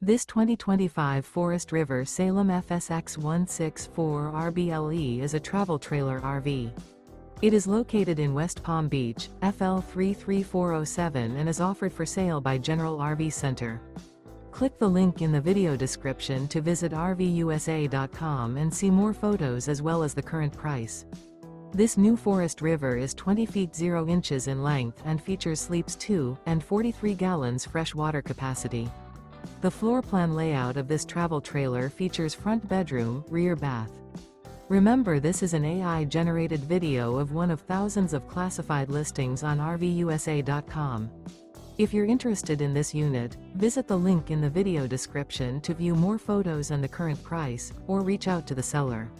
This 2025 Forest River Salem FSX 164 RBLE is a travel trailer RV. It is located in West Palm Beach, FL 33407 and is offered for sale by General RV Center. Click the link in the video description to visit RVUSA.com and see more photos as well as the current price. This new Forest River is 20 feet 0 inches in length and features sleeps 2 and 43 gallons fresh water capacity. The floor plan layout of this travel trailer features front bedroom, rear bath. Remember, this is an AI-generated video of one of thousands of classified listings on RVUSA.com. If you're interested in this unit, visit the link in the video description to view more photos and the current price, or reach out to the seller.